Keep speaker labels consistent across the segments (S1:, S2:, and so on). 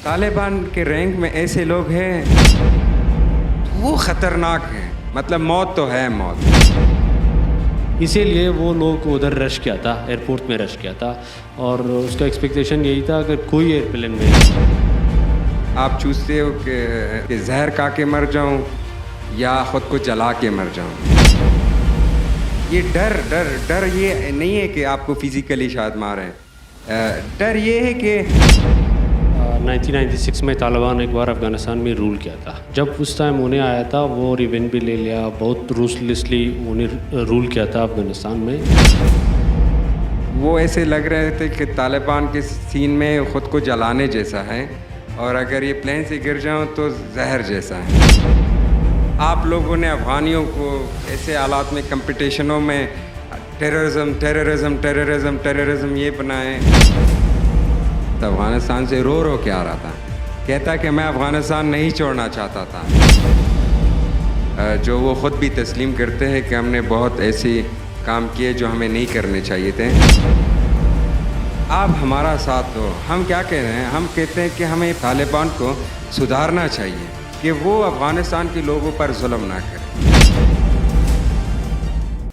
S1: तालिबान के रैंक में ऐसे लोग हैं, वो ख़तरनाक हैं, मतलब मौत तो है मौत।
S2: इसीलिए वो लोग उधर रश किया था, एयरपोर्ट में रश किया था, और उसका एक्सपेक्टेशन यही था अगर कोई एयरप्लेन में
S1: आप पूछते हो कि जहर खा के मर जाऊं या ख़ुद को जला के मर जाऊं। ये डर डर डर ये नहीं है कि आपको फिज़िकली शायद मारें, डर ये है कि
S2: 1996 में तालिबान एक बार अफ़गानिस्तान में रूल किया था। जब उस टाइम उन्हें आया था, वो रिवेंज भी ले लिया, बहुत रूसलेसली उन्हें रूल किया था अफ़गानिस्तान में।
S1: वो ऐसे लग रहे थे कि तालिबान के सीन में ख़ुद को जलाने जैसा है, और अगर ये प्लेन से गिर जाऊं तो जहर जैसा है। आप लोगों ने अफ़गानियों को ऐसे हालात में कंपटीशनों में टेररिज्म टेररिज्म टेररिज्म टेररिज्म ये बनाए। तो अफ़गानिस्तान से रो रो के आ रहा था, कहता कि मैं अफ़गानिस्तान नहीं छोड़ना चाहता था। जो वो ख़ुद भी तस्लीम करते हैं कि हमने बहुत ऐसे काम किए जो हमें नहीं करने चाहिए थे। आप हमारा साथ दो। हम क्या कह रहे हैं? हम कहते हैं कि हमें तालिबान को सुधारना चाहिए कि वो अफ़गानिस्तान के लोगों पर जुल्म ना करें।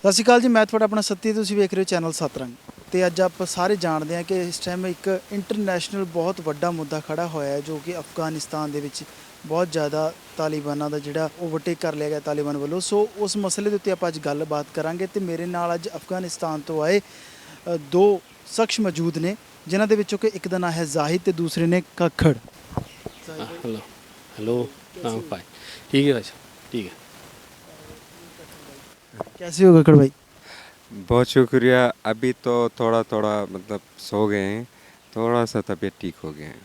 S3: ਸਤਿ ਸ਼੍ਰੀ ਅਕਾਲ ਜੀ, ਮੈਂ ਤੁਹਾਡਾ ਆਪਣਾ ਸੱਤੀ, ਤੁਸੀਂ ਵੇਖ ਰਹੇ ਹੋ ਚੈਨਲ ਸਤਰੰਗ। ਤੇ ਅੱਜ ਆਪਾਂ ਸਾਰੇ ਜਾਣਦੇ ਹਾਂ ਕਿ ਇਸ ਟਾਈਮ ਇੱਕ ਇੰਟਰਨੈਸ਼ਨਲ ਬਹੁਤ ਵੱਡਾ ਮੁੱਦਾ ਖੜਾ ਹੋਇਆ ਹੈ, ਜੋ ਕਿ ਅਫਗਾਨਿਸਤਾਨ ਦੇ ਵਿੱਚ ਬਹੁਤ ਜ਼ਿਆਦਾ ਤਾਲਿਬਾਨਾਂ ਦਾ ਜਿਹੜਾ ਓਵਰਟੇਕ ਕਰ ਲਿਆ ਗਿਆ ਤਾਲਿਬਾਨ ਵੱਲੋਂ। ਸੋ ਉਸ ਮਸਲੇ ਦੇ ਉੱਤੇ ਆਪਾਂ ਅੱਜ ਗੱਲਬਾਤ ਕਰਾਂਗੇ। ਤੇ ਮੇਰੇ ਨਾਲ ਅੱਜ ਅਫਗਾਨਿਸਤਾਨ ਤੋਂ ਆਏ ਦੋ ਸ਼ਖਸ ਮੌਜੂਦ ਨੇ, ਜਿਨ੍ਹਾਂ ਦੇ ਵਿੱਚੋਂ ਕਿ ਇੱਕ ਦਾ ਨਾਂ ਹੈ ਜ਼ਾਹਿਦ ਤੇ ਦੂਸਰੇ ਨੇ ਕਾਖੜ।
S2: हेलो हेलो, फाइन, ठीक है भाई, ठीक है।
S3: कैसे हो काखड़ भाई?
S1: बहुत शुक्रिया। अभी तो थोड़ा थोड़ा मतलब सो गए हैं, थोड़ा सा तबीयत ठीक हो गया है।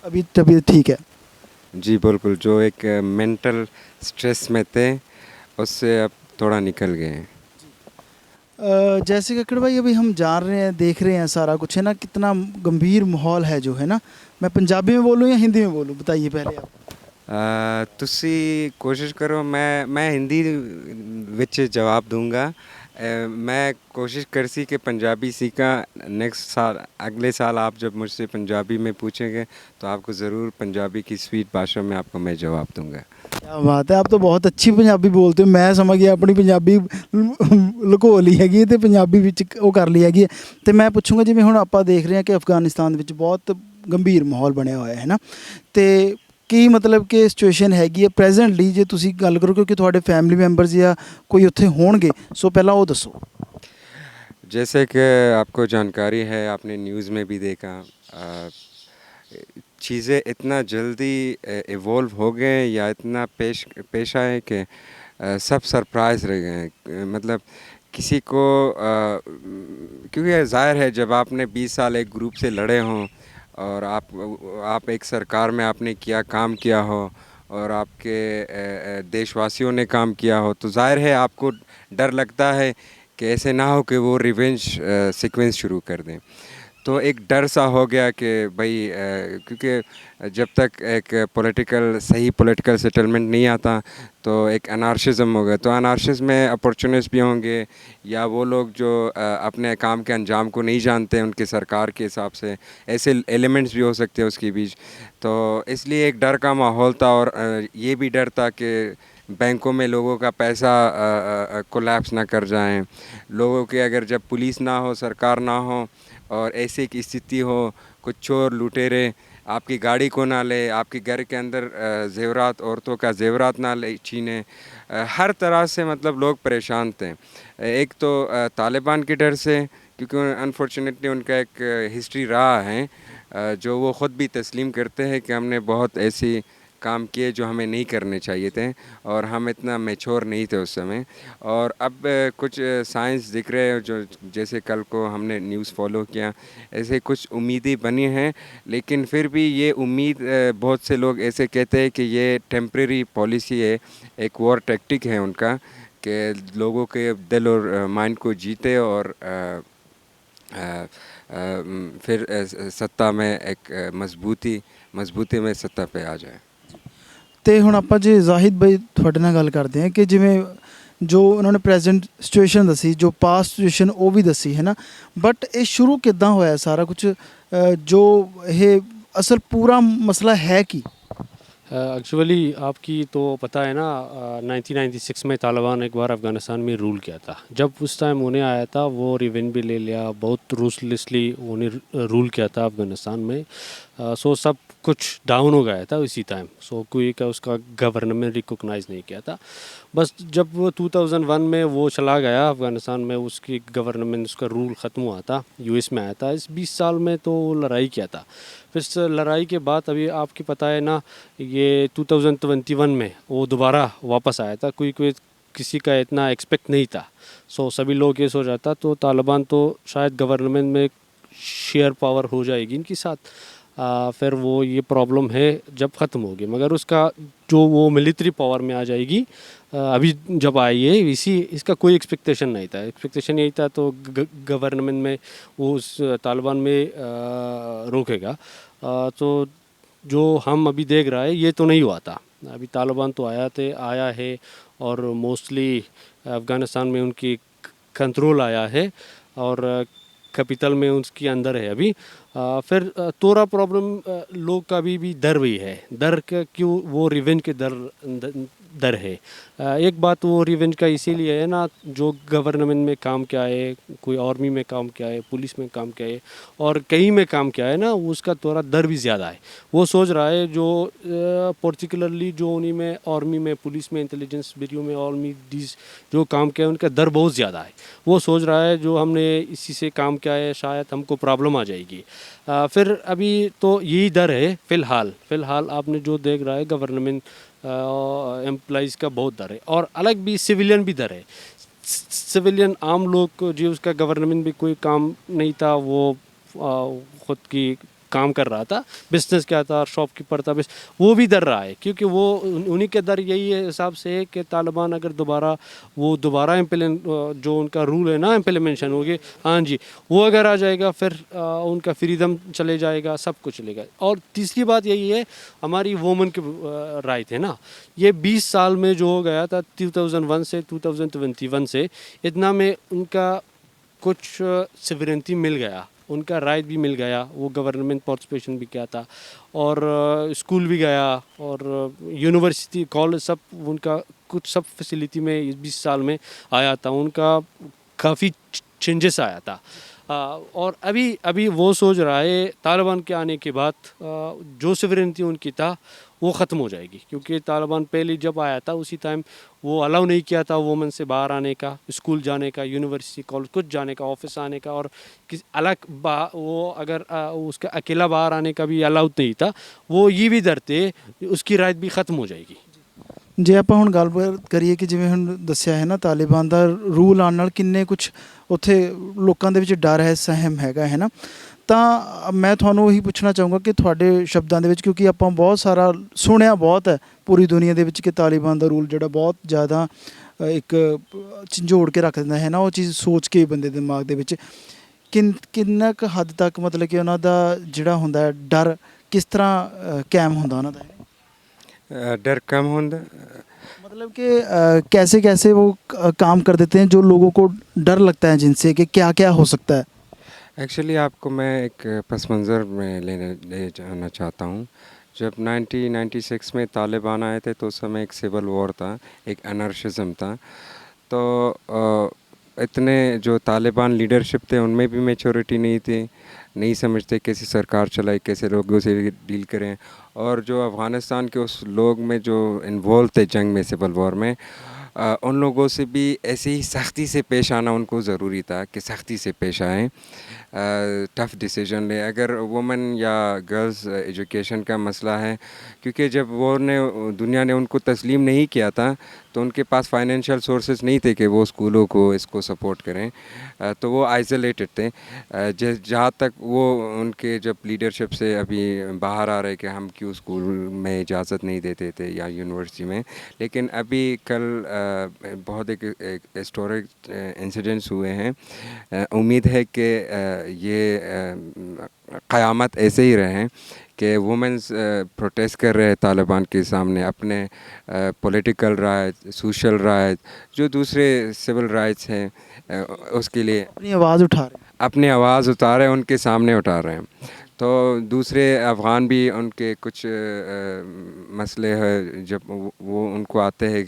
S3: अभी तबीयत ठीक है?
S1: जी बिल्कुल, जो एक मेंटल स्ट्रेस में थे उससे अब थोड़ा निकल गए हैं।
S3: जैसे काकड़ भाई अभी हम जान रहे हैं, देख रहे हैं सारा कुछ है ना, कितना गंभीर माहौल है जो है ना। मैं पंजाबी में बोलूँ या हिंदी में बोलूँ, बताइए पहले आप।
S1: तुसी कोशिश करो, मैं हिंदी विच जवाब दूंगा। मैं कोशिश करसी कि पंजाबी सीखा। नेक्स्ट साल, अगले साल आप जब मुझसे पंजाबी में पूछेंगे तो आपको ज़रूर पंजाबी की स्वीट भाषा में आपको मैं जवाब दूंगा।
S3: क्या बात है, आप तो बहुत अच्छी पंजाबी बोलते हो। मैं समझ गया अपनी पंजाबी लुको ली हैगी ते पंजाबी विच ਉਹ ਕਰ ਲਈ ਹੈਗੀ। ਤੇ ਮੈਂ ਪੁੱਛੂੰਗਾ, ਜਿਵੇਂ ਹੁਣ ਆਪਾਂ ਦੇਖ ਰਹੇ ਹਾਂ ਕਿ ਅਫਗਾਨਿਸਤਾਨ ਵਿੱਚ ਬਹੁਤ ਗੰਭੀਰ ਮਾਹੌਲ ਬਣਿਆ ਹੋਇਆ ਹੈ ਨਾ, ਤੇ ਕੀ ਮਤਲਬ ਕਿ ਸਿਚੁਏਸ਼ਨ ਹੈਗੀ ਹੈ ਪ੍ਰੈਜ਼ੈਂਟਲੀ, ਜੇ ਤੁਸੀਂ ਗੱਲ ਕਰੋ क्योंकि ਤੁਹਾਡੇ फैमिली मैंबर्स या कोई ਉੱਥੇ ਹੋਣਗੇ, सो ਪਹਿਲਾਂ ਉਹ ਦੱਸੋ।
S1: जैसे कि आपको जानकारी है, आपने न्यूज़ में भी देखा, चीज़ें इतना जल्दी इवॉल्व हो गए या इतना पेश आए कि सब सरप्राइज़ रह गए हैं। मतलब किसी को क्योंकि ज़ाहिर है जब आपने 20 साल एक ग्रुप से लड़े हों और आप एक सरकार में आपने काम किया हो और आपके देशवासियों ने काम किया हो, तो ज़ाहिर है आपको डर लगता है कि ऐसे ना हो कि वो रिवेंज सीक्वेंस शुरू कर दें। तो एक डर सा हो गया कि भाई क्योंकि जब तक एक सही पॉलिटिकल सेटलमेंट नहीं आता तो एक अनार्शिज़म होगा। तो अनार्शिज़म में अपॉर्चुनिस्ट भी होंगे या वो लोग जो अपने काम के अंजाम को नहीं जानते उनके सरकार के हिसाब से, ऐसे एलिमेंट्स भी हो सकते हैं उसके बीच। तो इसलिए एक डर का माहौल था, और ये भी डर था कि बैंकों में लोगों का पैसा कोलैप्स ना कर जाएं। लोगों के अगर जब पुलिस ना हो, सरकार ना हो और ऐसी की स्थिति हो, कुछ चोर लुटेरे आपकी गाड़ी को ना ले, आपके घर के अंदर जेवरात, औरतों का जेवरात ना ले छीने, हर तरह से मतलब लोग परेशान थे। एक तो तालिबान के डर से, क्योंकि अनफॉर्चुनेटली उनका एक हिस्ट्री रहा है जो वो ख़ुद भी तस्लीम करते हैं कि हमने बहुत ऐसी काम किए जो हमें नहीं करने चाहिए थे और हम इतना मैच्योर नहीं थे उस समय। और अब कुछ साइंस दिख रहे हैं, जो जैसे कल को हमने न्यूज़ फॉलो किया, ऐसे कुछ उम्मीदें बनी हैं। लेकिन फिर भी ये उम्मीद, बहुत से लोग ऐसे कहते हैं कि ये टेम्प्रेरी पॉलिसी है, एक वॉर टैक्टिक है उनका, कि लोगों के दिल और माइंड को जीते और फिर सत्ता में एक मजबूती में सत्ता पे आ जाए।
S3: ਤੇ ਹੁਣ ਆਪਾਂ ਜੇ ਜ਼ਾਹਿਦ ਭਾਈ ਤੁਹਾਡੇ ਨਾਲ ਗੱਲ ਕਰਦੇ ਹਾਂ ਕਿ ਜਿਵੇਂ ਜੋ ਉਹਨਾਂ ਨੇ ਪ੍ਰੈਜ਼ੈਂਟ ਸਿਚੁਏਸ਼ਨ ਦੱਸੀ, ਜੋ ਪਾਸਟ ਸਿਚੁਏਸ਼ਨ ਉਹ ਵੀ ਦੱਸੀ ਹੈ ਨਾ, ਬਟ ਇਹ ਸ਼ੁਰੂ ਕਿੱਦਾਂ ਹੋਇਆ ਸਾਰਾ ਕੁਝ, ਜੋ ਇਹ असल पूरा मसला है कि
S2: एक्चुअली आपकी तो पता है ना 1996 में तालिबान एक बार अफ़गानिस्तान में रूल किया था। जब उस टाइम उन्हें आया था वो रिवेंज भी ले लिया, बहुत रूसलेसली उन्हें रूल किया था अफ़गानिस्तान में। सो सब कुछ डाउन हो गया था उसी टाइम। सो कोई का उसका गवर्नमेंट रिकॉग्नाइज़ नहीं किया था। बस जब वो 2001 में वो चला गया अफ़गानिस्तान में, उसकी गवर्नमेंट, उसका रूल ख़त्म हुआ था, यूएस में आया था। इस 20 साल में तो वो लड़ाई किया था। फिर इस लड़ाई के बाद अभी आपकी पता है ना, ये 2021 में वो दोबारा वापस आया था। कोई कोई किसी का इतना एक्सपेक्ट नहीं था। सो सभी लोग ये सोच रहा था तो तालिबान तो शायद गवर्नमेंट में शेयर पावर हो जाएगी इनके साथ। फिर वो ये प्रॉब्लम है जब ख़त्म होगी, मगर उसका जो वो मिलिट्री पावर में आ जाएगी अभी जब आई है इसी इसका कोई एक्सपेक्टेशन नहीं था। एक्सपेक्टेशन यही था तो गवर्नमेंट में वो उस तालिबान में रोकेगा। तो जो हम अभी देख रहा है ये तो नहीं हुआ था। अभी तालिबान तो आया है और मोस्टली अफ़गानिस्तान में उनकी कंट्रोल आया है और कैपिटल में उसके अंदर है अभी। फिर थोड़ा प्रॉब्लम लोग का भी डर भी है। डर का क्यों? वो रिवेंज के डर है। एक बात वो रिवेंज का इसीलिए है ना, जो गवर्नमेंट में काम किया है, कोई आर्मी में काम किया है, पुलिस में काम किया है और कहीं में काम किया है ना, उसका थोड़ा डर भी ज़्यादा है। वो सोच रहा है जो पर्टिकुलरली जो उन्हीं में आर्मी में, पुलिस में, इंटेलिजेंस ब्यूरो में, आर्मी डीज जो काम किया है उनका डर बहुत ज़्यादा है। वो सोच रहा है जो हमने इसी से काम किया है शायद हमको प्रॉब्लम आ जाएगी। फिर अभी तो यही डर है फ़िलहाल आपने जो देख रहा है गवर्नमेंट एम्प्लॉइज़ का बहुत डर है और अलग भी सिविलियन भी डर है। सिविलियन आम लोग को जो उसका गवर्नमेंट भी कोई काम नहीं था, वो ख़ुद की काम कर रहा था, बिजनेस क्या था, शॉपकीपर था, बस वो भी डर रहा है क्योंकि वो उन्हीं के डर यही है हिसाब से है कि तालिबान अगर दोबारा इम्प्लीमेंट जो उनका रूल है ना इम्प्लीमेंटेशन होगी, हाँ जी, वो अगर आ जाएगा फिर उनका फ्रीडम चले जाएगा, सब कुछ चलेगा। और तीसरी बात यही है हमारी वोमन के राइट है ना, ये 20 साल में जो हो गया था 2001 से 2021 से, इतना में उनका कुछ सिवरेंटी मिल गया, उनका राइट भी मिल गया, वो गवर्नमेंट पार्टिसिपेशन भी किया था और स्कूल भी गया और यूनिवर्सिटी कॉलेज सब उनका कुछ सब फैसिलिटी में इस 20 साल में आया था, उनका काफ़ी चेंजेस आया था। और अभी वो सोच रहा है तालिबान के आने के बाद जो सिवरेंटी उनकी था वो ख़त्म हो जाएगी क्योंकि तालिबान पहले जब आया था उसी टाइम वो अलाउ नहीं किया था वुमेन से बाहर आने का, स्कूल जाने का, यूनिवर्सिटी कॉलेज कुछ जाने का, ऑफिस आने का और किस अलग वो अगर उसका अकेला बाहर आने का भी अलाउड नहीं था। वो ये भी डरते उसकी राइट भी ख़त्म हो जाएगी।
S3: ਜੇ ਆਪਾਂ ਹੁਣ ਗੱਲਬਾਤ ਕਰੀਏ ਕਿ ਜਿਵੇਂ ਹੁਣ ਦੱਸਿਆ ਹੈ ਨਾ ਤਾਲਿਬਾਨ ਦਾ ਰੂਲ ਆਉਣ ਨਾਲ ਕਿੰਨੇ ਕੁਝ ਉੱਥੇ ਲੋਕਾਂ ਦੇ ਵਿੱਚ ਡਰ ਹੈ, ਸਹਿਮ ਹੈਗਾ ਹੈ ਨਾ, ਤਾਂ ਮੈਂ ਤੁਹਾਨੂੰ ਉਹੀ ਪੁੱਛਣਾ ਚਾਹੂੰਗਾ ਕਿ ਤੁਹਾਡੇ ਸ਼ਬਦਾਂ ਦੇ ਵਿੱਚ, ਕਿਉਂਕਿ ਆਪਾਂ ਬਹੁਤ ਸਾਰਾ ਸੁਣਿਆ ਬਹੁਤ ਹੈ ਪੂਰੀ ਦੁਨੀਆ ਦੇ ਵਿੱਚ ਕਿ ਤਾਲਿਬਾਨ ਦਾ ਰੂਲ ਜਿਹੜਾ ਬਹੁਤ ਜ਼ਿਆਦਾ ਇੱਕ ਝੰਜੋੜ ਕੇ ਰੱਖ ਦਿੰਦਾ ਹੈ ਨਾ, ਉਹ ਚੀਜ਼ ਸੋਚ ਕੇ ਬੰਦੇ ਦੇ ਦਿਮਾਗ ਦੇ ਵਿੱਚ ਕਿੰਨਾ ਕੁ ਹੱਦ ਤੱਕ ਮਤਲਬ ਕਿ ਉਹਨਾਂ ਦਾ ਜਿਹੜਾ ਹੁੰਦਾ ਹੈ ਡਰ ਕਿਸ ਤਰ੍ਹਾਂ ਕਾਇਮ ਹੁੰਦਾ ਉਹਨਾਂ ਦਾ?
S1: डर कम होता।
S3: मतलब कि कैसे कैसे वो काम कर देते हैं जो लोगों को डर लगता है जिनसे, कि क्या क्या हो सकता है?
S1: एक्चुअली आपको मैं एक पस मंज़र में ले जाना चाहता हूँ। जब 1996 में तालिबान आए थे तो उस समय एक सिविल वॉर था, एक अनर्शिज़म था। तो इतने जो तालिबान लीडरशिप थे उनमें भी मैच्योरिटी नहीं थी, नहीं समझते कैसे सरकार चलाए, कैसे लोगों से डील करें। और जो अफ़गानिस्तान के उस लोग में जो इन्वॉल्व थे जंग में, सिविल वॉर में, उन लोगों से भी ऐसे ही सख्ती से पेश आना उनको ज़रूरी था कि सख्ती से पेश आएँ, टफ़ डिसीजन ले। अगर वुमेन या गर्ल्स एजुकेशन का मसला है, क्योंकि जब दुनिया ने उनको तस्लीम नहीं किया था तो उनके पास फाइनेंशियल सोर्सेज नहीं थे कि वो स्कूलों को इसको सपोर्ट करें, तो वो आइसोलेटेड थे। जहाँ तक वो उनके जब लीडरशिप से अभी बाहर आ रहे कि हम क्यों स्कूल में इजाज़त नहीं देते थे या यूनिवर्सिटी में, लेकिन अभी कल बहुत एक हिस्टोरिक इंसिडेंट्स हुए हैं। उम्मीद है कि ये क़यामत ऐसे ही रहें कि वुमेन्स प्रोटेस्ट कर रहे हैं तालिबान के सामने अपने पॉलिटिकल राइट, सोशल राइट, जो दूसरे सिविल राइट्स हैं उसके लिए
S3: अपनी आवाज़ उठा रहे हैं।
S1: अपनी आवाज़ उठा रहे हैं, उनके सामने उठा रहे हैं। तो दूसरे अफ़गान भी उनके कुछ मसले हैं, जब वो उनको आते हैं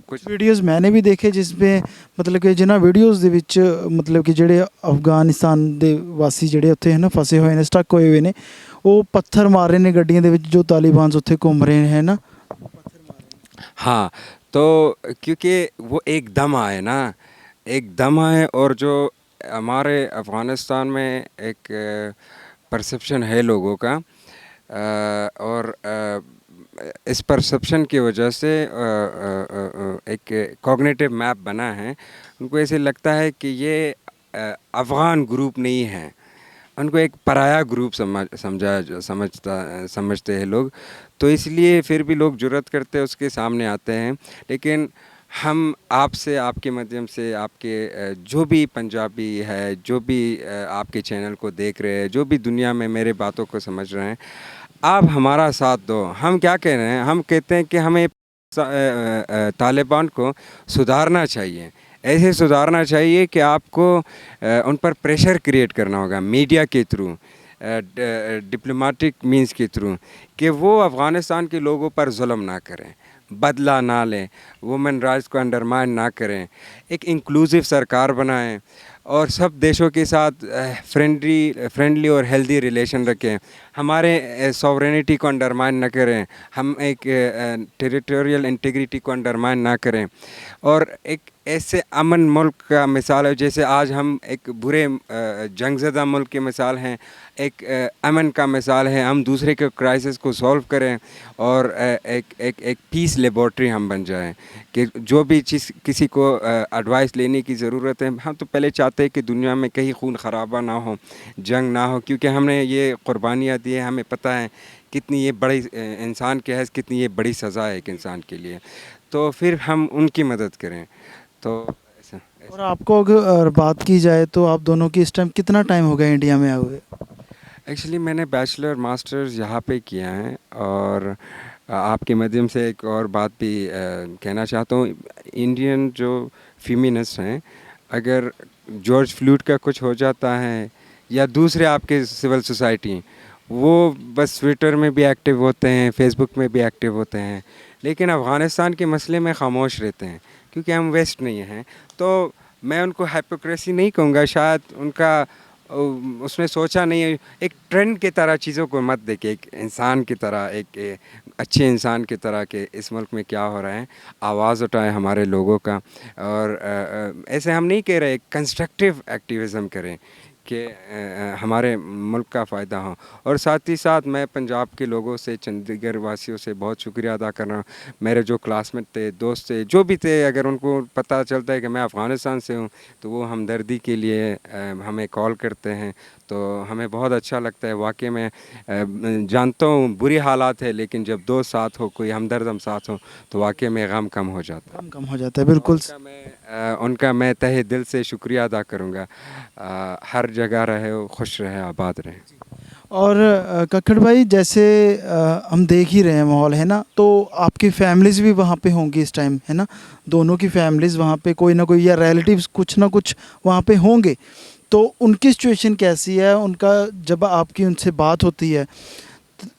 S1: कुछ।
S3: ਵੀਡੀਓਜ਼ ਮੈਨੇ ਵੀ ਦੇਖੇ ਜਿਸमें ਮਤਲਬ ਕਿ ਜਿਨ੍ਹਾਂ ਵੀਡੀਓਜ਼ ਦੇ ਵਿੱਚ ਮਤਲਬ ਕਿ ਜਿਹੜੇ ਅਫਗਾਨਿਸਤਾਨ ਦੇ ਵਾਸੀ ਜਿਹੜੇ ਉੱਥੇ ਹੈ ਨਾ ਫਸੇ ਹੋਏ ਨੇ ਸਟਕ ਹੋਏ ਹੋਏ ਨੇ ਉਹ ਪੱਥਰ ਮਾਰ ਰਹੇ ਨੇ ਗੱਡੀਆਂ ਦੇ ਵਿੱਚ ਜੋ ਤਾਲਿਬਾਨਸ ਉੱਥੇ ਘੁੰਮ ਰਹੇ ਹੈ ਨਾ।
S1: हाँ, तो क्योंकि वो एक दम आए ना, एक दम आए, और जो हमारे अफ़गानिस्तान में एक परसेप्शन है लोगों का, और इस परसेप्शन की वजह से एक कॉग्निटिव मैप बना है। उनको ऐसे लगता है कि ये अफ़गान ग्रुप नहीं है, उनको एक पराया ग्रुप समझते हैं लोग। तो इसलिए फिर भी लोग जुर्रत करते हैं, उसके सामने आते हैं। लेकिन हम आपसे, आपके माध्यम से, आपके जो भी पंजाबी है, जो भी आपके चैनल को देख रहे हैं, जो भी दुनिया में मेरे बातों को समझ रहे हैं, आप हमारा साथ दो। हम क्या कह रहे हैं, हम कहते हैं कि हमें तालिबान को सुधारना चाहिए, ऐसे सुधारना चाहिए कि आपको उन पर प्रेशर क्रिएट करना होगा मीडिया के थ्रू, डिप्लोमेटिक मींस के थ्रू, कि वो अफ़गानिस्तान के लोगों पर जुल्म ना करें, बदला ना लें, वुमेन राइट्स को अंडरमाइन ना करें, एक इंक्लूसिव सरकार बनाएं और सब देशों के साथ फ्रेंडली और हेल्दी रिलेशन रखें, हमारे सॉवरेनिटी को अंडरमाइन न करें, हम एक टेरिटोरियल इंटीग्रिटी को अंडरमाइन ना करें, और एक ऐसे अमन मुल्क का मिसाल है, जैसे आज हम एक बुरे जंगज़दा मुल्क की मिसाल हैं, एक अमन का मिसाल है, हम दूसरे के क्राइसिस को सॉल्व करें, और एक पीस लेबॉर्ट्री हम बन जाएं, कि जो भी चीज़ किसी को एडवाइस लेने की ज़रूरत है, हम तो पहले चाहते हैं कि दुनिया में कहीं खून खराबा ना हो, जंग ना हो, क्योंकि हमने ये क़ुरबानियाँ दी है, हमें पता है कितनी ये बड़ी इंसान के हैस कितनी ये बड़ी सज़ा है एक इंसान के लिए, तो फिर हम उनकी मदद करें। तो ऐसा
S3: और आपको अगर बात की जाए तो आप दोनों की इस टाइम कितना टाइम हो गया इंडिया में आए हुए?
S1: एक्चुअली मैंने बैचलर मास्टर्स यहाँ पे किया है, और आपके माध्यम से एक और बात भी कहना चाहता हूँ। इंडियन जो फीमिनिस्ट हैं, अगर जॉर्ज फ्लूइड का कुछ हो जाता है, या दूसरे आपके सिविल सोसाइटी, वो बस ट्विटर में भी एक्टिव होते हैं, फेसबुक में भी एक्टिव होते हैं, लेकिन अफ़गानिस्तान के मसले में ख़ामोश रहते हैं, क्योंकि हम वेस्ट नहीं हैं। तो मैं उनको हाइपोक्रेसी नहीं कहूँगा, शायद उनका उसने सोचा नहीं है, एक ट्रेंड की तरह चीज़ों को मत देखे, एक इंसान की तरह, एक अच्छे इंसान की तरह के इस मुल्क में क्या हो रहा है, आवाज़ उठाएं हमारे लोगों का। और ऐसे हम नहीं कह रहे, कंस्ट्रक्टिव एक्टिविज़म करें कि हमारे मुल्क का फ़ायदा हो। और साथ ही साथ मैं पंजाब के लोगों से, चंडीगढ़ वासियों से बहुत शुक्रिया अदा कर रहा हूँ। मेरे जो क्लासमेट थे, दोस्त थे, जो भी थे, अगर उनको पता चलता है कि मैं अफ़गानिस्तान से हूँ, तो वो हमदर्दी के लिए हमें कॉल करते हैं, तो हमें बहुत अच्छा लगता है। वाकई में जानता हूँ बुरी हालात है, लेकिन जब दोस्त साथ हो, कोई हमदर्द हम साथ हो, तो वाकई में गम कम हो जाता है।
S3: कम हो जाता है, बिल्कुल।
S1: उनका मैं तहे दिल से शुक्रिया अदा करूँगा। हर जगह रहे, खुश रहे, आबाद रहे।
S3: और कक्कड़ भाई, जैसे हम देख ही रहे हैं माहौल है ना, तो आपकी फैमिलीज़ भी वहाँ पे होंगी इस टाइम है ना, दोनों की फैमिलीज़ वहाँ पे कोई ना कोई या रिलेटिव्स कुछ ना कुछ वहाँ पे होंगे, तो उनकी सिचुएशन कैसी है? उनका जब आपकी उनसे बात होती है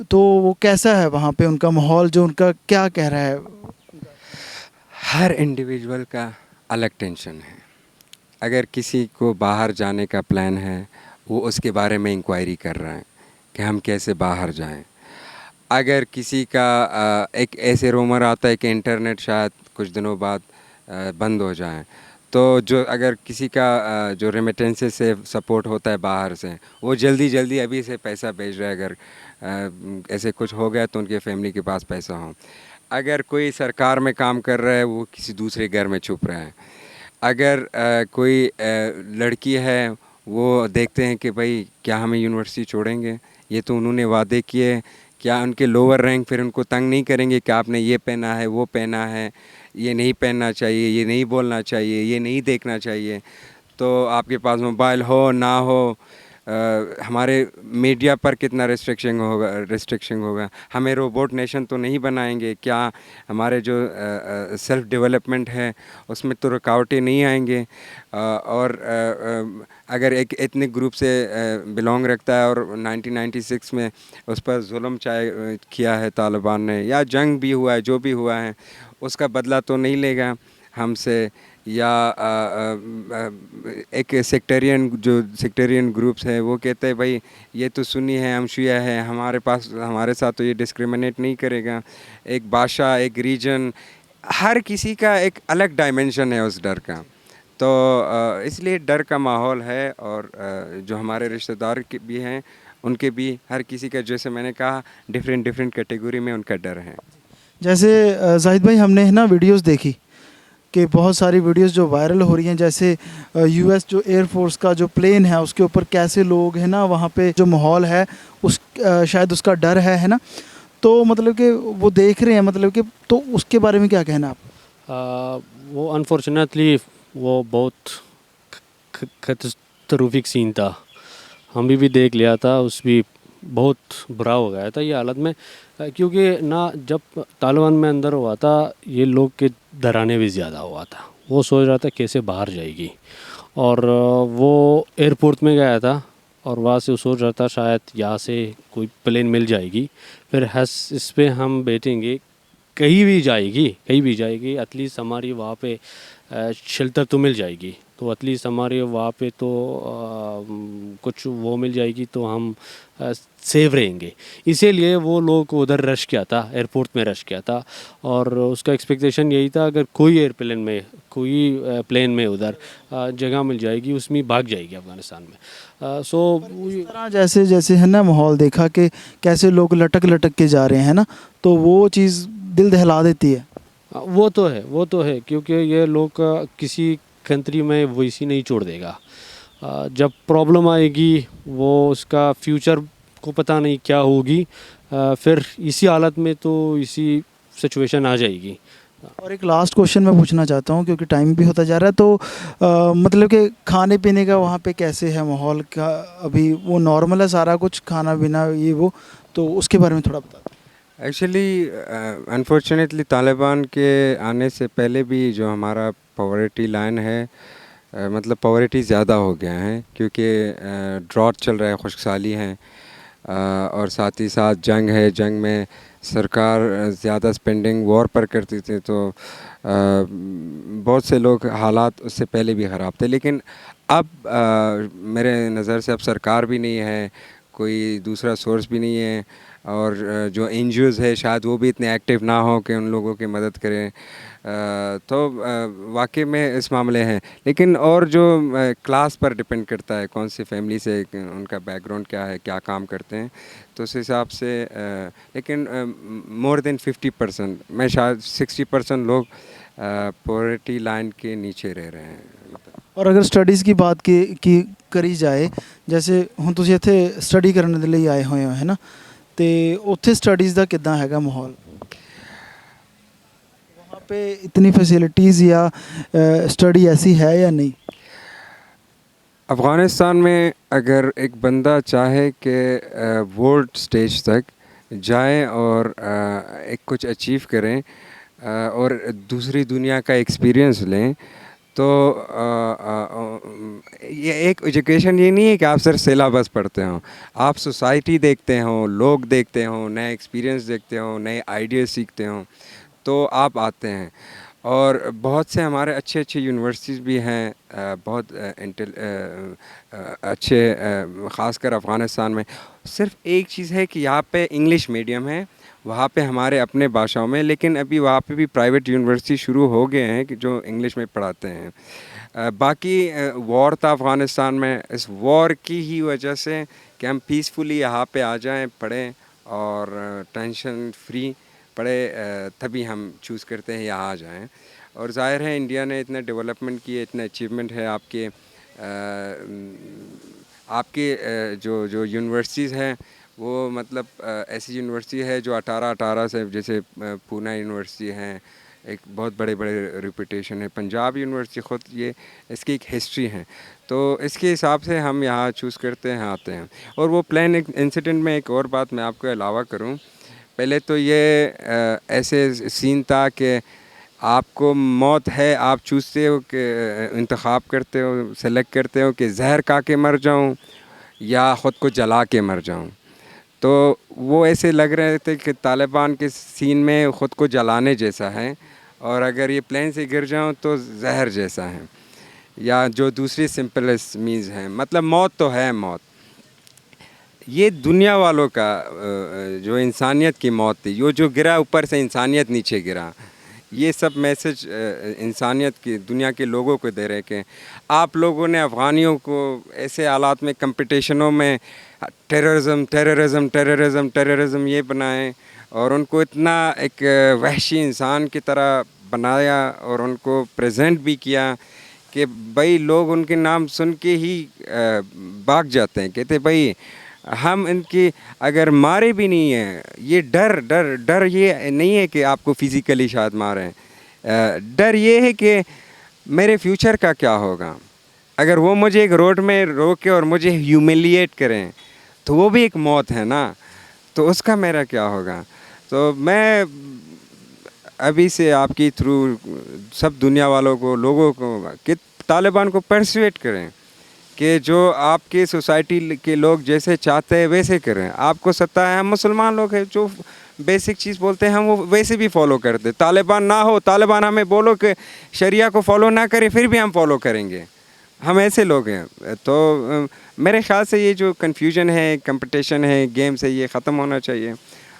S3: तो वो कैसा है वहाँ पे, उनका माहौल जो उनका क्या कह रहा है?
S1: हर इंडिविजुअल का अलग टेंशन है। अगर किसी को बाहर जाने का प्लान है, वो उसके बारे में इंक्वायरी कर रहा है कि हम कैसे बाहर जाएं। अगर किसी का एक ऐसे रूमर आता है कि इंटरनेट शायद कुछ दिनों बाद बंद हो जाए, तो जो अगर किसी का जो रेमिटेंसेस से सपोर्ट होता है बाहर से, वो जल्दी जल्दी अभी से पैसा भेज रहा है, अगर ऐसे कुछ हो गया तो उनके फैमिली के पास पैसा हो। अगर कोई सरकार में काम कर रहा है, वो किसी दूसरे घर में छुप रहा है। अगर कोई लड़की है, वो देखते हैं कि भाई क्या हमें यूनिवर्सिटी छोड़ेंगे, ये तो उन्होंने वादे किए, क्या उनके लोअर रैंक फिर उनको तंग नहीं करेंगे कि आपने ये पहना है, वो पहना है, ये नहीं पहनना चाहिए, ये नहीं बोलना चाहिए, ये नहीं देखना चाहिए। तो आपके पास मोबाइल हो ना हो, हमारे मीडिया पर कितना रिस्ट्रिक्शन होगा। हमें रोबोट नेशन तो नहीं बनाएंगे क्या? हमारे जो सेल्फ डेवलपमेंट है उसमें तो रुकावटें नहीं आएंगे। और अगर एक एथनिक ग्रुप से बिलोंग रखता है और 1996 में उस पर जुल्म चाहे किया है तालिबान ने, या जंग भी हुआ है, जो भी हुआ है, उसका बदला तो नहीं लेगा हमसे। या एक सेक्टेरियन ग्रुप्स है, वो कहते हैं भाई ये तो सुन्नी है, हम शिया है, हमारे साथ तो ये डिस्क्रिमिनेट नहीं करेगा। एक भाषा, एक रीजन, हर किसी का एक अलग डायमेंशन है उस डर का। तो इसलिए डर का माहौल है। और जो हमारे रिश्तेदार के भी हैं उनके भी, हर किसी का, जैसे मैंने कहा, डिफरेंट कैटेगरी में उनका डर है।
S3: जैसे जाहिद भाई, हमने है ना वीडियोस देखी कि बहुत सारी वीडियोस जो वायरल हो रही हैं, जैसे यूएस जो एयरफोर्स का जो प्लेन है उसके ऊपर कैसे लोग हैं ना, वहाँ पे जो माहौल है उस शायद उसका डर है ना, तो मतलब कि वो देख रहे हैं, मतलब कि तो उसके बारे में क्या कहना आप?
S2: वो अनफॉर्चुनेटली वो बहुत खतरनाक सीन था। हम भी देख लिया था, उस भी बहुत बुरा हो गया था ये हालत में। क्योंकि ना जब तालिबान में अंदर हुआ था, ये लोग के डराने भी ज़्यादा हुआ था। वो सोच रहा था कैसे बाहर जाएगी, और वो एयरपोर्ट में गया था और वहाँ से वो सोच रहा था शायद यहाँ से कोई प्लेन मिल जाएगी, फिर हंस इस पे हम बैठेंगे, कहीं भी जाएगी एटलीस्ट हमारी वहाँ पे शेल्टर तो मिल जाएगी। तो एटलीस्ट हमारे वहाँ पे तो कुछ वो मिल जाएगी तो हम सेव रहेंगे। इसीलिए वो लोग उधर रश किया था, एयरपोर्ट में रश किया था। और उसका एक्सपेक्टेशन यही था अगर कोई प्लेन में उधर जगह मिल जाएगी, उसमें भाग जाएगी अफ़गानिस्तान में। सो
S3: इस तरह जैसे जैसे है ना माहौल देखा कि कैसे लोग लटक लटक के जा रहे हैं ना, तो वो चीज़ दिल दहला देती है।
S2: वो तो है क्योंकि ये लोग किसी कंट्री में वैसी नहीं छोड़ देगा। जब प्रॉब्लम आएगी वो उसका फ्यूचर को पता नहीं क्या होगी। फिर इसी हालत में तो इसी सिचुएशन आ जाएगी।
S3: और एक लास्ट क्वेश्चन मैं पूछना चाहता हूँ क्योंकि टाइम भी होता जा रहा है, तो मतलब कि खाने पीने का वहाँ पे कैसे है माहौल का? अभी वो नॉर्मल है सारा कुछ, खाना पीना ये वो, तो उसके बारे में थोड़ा बता दें।
S1: एक्चुअली अनफॉर्चुनेटली तालिबान के आने से पहले भी जो हमारा पॉवर्टी लाइन है, मतलब पॉवर्टी ज़्यादा हो गया है, क्योंकि ड्रॉट चल रहा है, खुशहाली है, और साथ ही साथ जंग है। जंग में सरकार ज़्यादा स्पेंडिंग वॉर पर करती थी, तो बहुत से लोग हालात उससे पहले भी ख़राब थे। लेकिन अब मेरे नज़र से अब सरकार भी नहीं है, कोई दूसरा सोर्स भी नहीं है, और जो एनजीओज़ है शायद वो भी इतने एक्टिव ना हो कि उन लोगों की मदद करें। तो वाकई में इस मामले हैं। लेकिन और जो क्लास पर डिपेंड करता है, कौन सी फैमिली से, उनका बैकग्राउंड क्या है, क्या काम करते हैं, तो उस हिसाब से लेकिन मोर देन 50%, मैं शायद 60% लोग पॉवर्टी लाइन के नीचे रह रहे हैं।
S3: और अगर स्टडीज़ की बात की करी जाए, जैसे ਹੁਣ ਤੁਸੀਂ ਇੱਥੇ ਸਟੱਡੀ ਕਰਨ ਦੇ ਲਈ ਆਏ ਹੋਏ ਹੋ ਹੈ ਨਾ, ਤੇ ਉੱਥੇ स्टडीज़ ਦਾ ਕਿੱਦਾਂ ਹੈਗਾ ਮਾਹੌਲ? वहाँ पे इतनी फैसिलिटीज़ या स्टडी ऐसी है या नहीं?
S1: अफ़गानिस्तान में अगर एक बंदा चाहे कि वर्ल्ड स्टेज तक जाए और एक कुछ अचीव करें, और दूसरी दुनिया का एक्सपीरियंस लें, तो ये एक एजुकेशन ये नहीं है कि आप सिर्फ सिलेबस पढ़ते हो। आप सोसाइटी देखते हो, लोग देखते हो, नए एक्सपीरियंस देखते हो, नए आइडियाज़ सीखते हो, तो आप आते हैं। और बहुत से हमारे अच्छे अच्छे यूनिवर्सिटीज़ भी हैं, बहुत अच्छे, ख़ासकर अफ़गानिस्तान में। सिर्फ एक चीज़ है कि यहाँ पे इंग्लिश मीडियम है, वहाँ पे हमारे अपने भाषाओं में, लेकिन अभी वहाँ पे भी प्राइवेट यूनिवर्सिटी शुरू हो गए हैं कि जो इंग्लिश में पढ़ाते हैं। बाकी वॉर था अफ़गानिस्तान में, इस वॉर की ही वजह से कि हम पीसफुली यहाँ पे आ जाएं, पढ़ें और टेंशन फ्री पढ़े, तभी हम चूज़ करते हैं यहाँ आ जाएं। और ज़ाहिर है इंडिया ने इतना डेवलपमेंट किए, इतना अचीवमेंट है आपके जो जो यूनिवर्सिटीज़ हैं, वो मतलब ऐसी यूनिवर्सिटी है जो 18-18 से, जैसे पूना यूनिवर्सिटी है, एक बहुत बड़े बड़े रिपूटेशन है। पंजाब यूनिवर्सिटी ख़ुद ये इसकी एक हिस्ट्री है, तो इसके हिसाब से हम यहाँ चूज़ करते हैं, आते हैं। और वो प्लान एक इंसिडेंट में एक और बात मैं आपको अलावा करूँ, पहले तो ये ऐसे सीन था कि आपको मौत है, आप चूज़ते हो कि इंतखाब करते हो, सेलेक्ट करते हो कि जहर खा के मर जाऊँ या ख़ुद को जला के मर जाऊँ। तो वो ऐसे लग रहे थे कि तालिबान के सीन में ख़ुद को जलाने जैसा है, और अगर ये प्लेन से गिर जाऊँ तो जहर जैसा है, या जो दूसरी सिंपलेस्ट मीन्स है, मतलब मौत तो है मौत। ये दुनिया वालों का जो इंसानियत की मौत थी, यो जो गिरा ऊपर से इंसानियत नीचे गिरा, ये सब मैसेज इंसानियत की दुनिया के लोगों को दे रहे कि आप लोगों ने अफ़गानियों को ऐसे हालात में कंपटीशनों में टेररिज्म टेररिज्म टेररिज्म टेररिज्म ये बनाए, और उनको इतना एक वहशी इंसान की तरह बनाया और उनको प्रेजेंट भी किया कि भाई लोग उनके नाम सुन के ही भाग जाते हैं, कहते भाई हम इनकी अगर मारे भी नहीं हैं, ये डर डर डर ये नहीं है कि आपको फिज़िकली शायद मारें, डर ये है कि मेरे फ्यूचर का क्या होगा। अगर वो मुझे एक रोड में रोके और मुझे ह्यूमिलिएट करें तो वो भी एक मौत है ना, तो उसका मेरा क्या होगा। तो मैं अभी से आपकी थ्रू सब दुनिया वालों को, लोगों को कि तालिबान को परसुएट करें कि जो आपके सोसाइटी के लोग जैसे चाहते हैं वैसे करें। आपको सत्ता है, हम मुसलमान लोग हैं, जो बेसिक चीज़ बोलते हैं हम वो वैसे भी फॉलो करते। तालिबान ना हो, तालिबान हमें बोलो कि शरिया को फॉलो ना करें, फिर भी हम फॉलो करेंगे, हम ऐसे लोग हैं। तो मेरे ख़्याल से ये जो कन्फ्यूजन है, कंपटीशन है, गेम से ये ख़त्म होना चाहिए,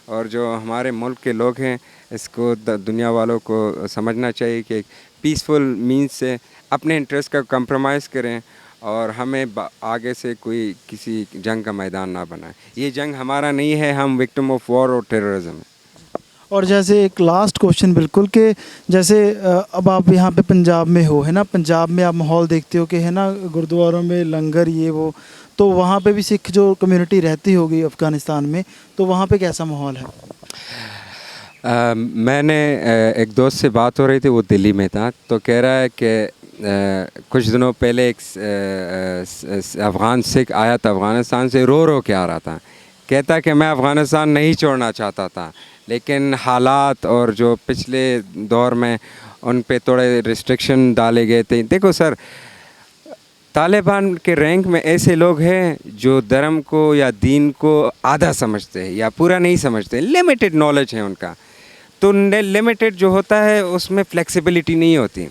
S1: और जो हमारे मुल्क के लोग हैं इसको दुनिया वालों को समझना चाहिए कि पीसफुल मीन्स से अपने इंटरेस्ट का कंप्रोमाइज़ करें, और हमें आगे से कोई किसी जंग का मैदान ना बनाए। ये जंग हमारा नहीं है, हम विक्टिम ऑफ वॉर और टेररिज्म हैं।
S3: और जैसे एक लास्ट क्वेश्चन बिल्कुल कि जैसे अब आप यहाँ पे पंजाब में हो, है ना, पंजाब में आप माहौल देखते हो कि है ना गुरुद्वारों में लंगर ये वो, तो वहाँ पे भी सिख जो कम्युनिटी रहती होगी अफ़गानिस्तान में, तो वहाँ पे कैसा माहौल है?
S1: मैंने एक दोस्त से बात हो रही थी, वो दिल्ली में था, तो कह रहा है कि कुछ दिनों पहले एक अफ़गान सिख आया था अफ़गानिस्तान से, रो रो के आ रहा था, कहता कि मैं अफ़गानिस्तान नहीं छोड़ना चाहता था, लेकिन हालात और जो पिछले दौर में उन पे थोड़े रिस्ट्रिक्शन डाले गए थे। देखो सर, तालिबान के रैंक में ऐसे लोग हैं जो धर्म को या दीन को आधा समझते हैं या पूरा नहीं समझते, लिमिटेड नॉलेज है उनका। तो लिमिटेड जो होता है उसमें फ्लेक्सिबिलिटी नहीं होती,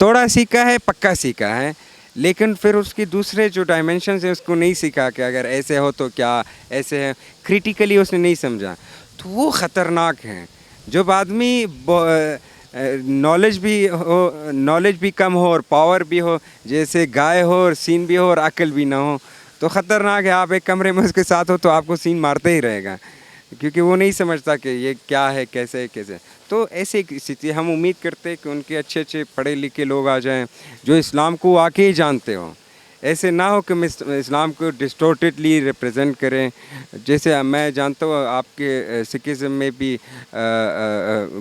S1: थोड़ा सीखा है पक्का सीखा है, लेकिन फिर उसकी दूसरे जो डायमेंशंस है उसको नहीं सीखा कि अगर ऐसे हो तो क्या, ऐसे है, क्रिटिकली उसने नहीं समझा, तो वो ख़तरनाक हैं। जब आदमी नॉलेज भी कम हो और पावर भी हो, जैसे गाय हो और सीन भी हो और अक्ल भी ना हो, तो ख़तरनाक है। आप एक कमरे में उसके साथ हो तो आपको सीन मारते ही रहेगा, क्योंकि वो नहीं समझता कि ये क्या है, कैसे है, कैसे। तो ऐसे स्थिति हम उम्मीद करते हैं कि उनके अच्छे अच्छे पढ़े लिखे लोग आ जाएं जो इस्लाम को वाकई जानते हों। ऐसे ना हो कि इस्लाम को डिस्टोर्टेडली रिप्रेजेंट करें। जैसे मैं जानता हूँ आपके सिखिज़म में भी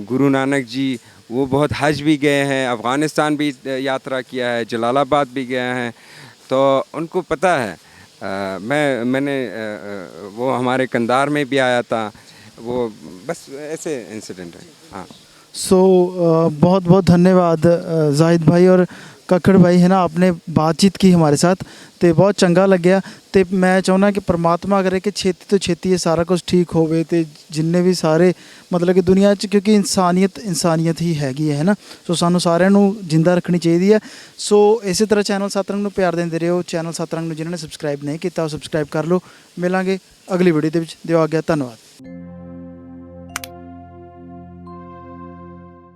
S1: गुरु नानक जी वो बहुत हज भी गए हैं, अफ़गानिस्तान भी यात्रा किया है, जलालाबाद भी गए हैं, तो उनको पता है। मैंने वो हमारे कंधार में भी आया था, वो बस ऐसे इंसिडेंट है। हाँ,
S3: बहुत बहुत धन्यवाद जाहिद भाई और कक्कड़ भाई, है ना, आपने बातचीत की हमारे साथ, तो बहुत चंगा लग्या। तो मैं चाहना कि परमात्मा करे कि छेती तो छेती ये सारा कुछ ठीक होवे, तो जिन्ने भी सारे मतलब कि दुनिया च, क्योंकि इंसानियत ही हैगी है ना, सो सानू सारिਆਂ ਨੂੰ जिंदा रखनी चाहिए है। सो इसी तरह चैनल सतरंग ਨੂੰ प्यार देंदे रहो। चैनल सतरंग ਨੂੰ जिन्होंने सबसक्राइब नहीं किया वो सबसक्राइब कर लो। मिलांगे अगली वीडियो ਦੇ ਵਿੱਚ। ਦਿਓ ਆਗਿਆ। धन्यवाद।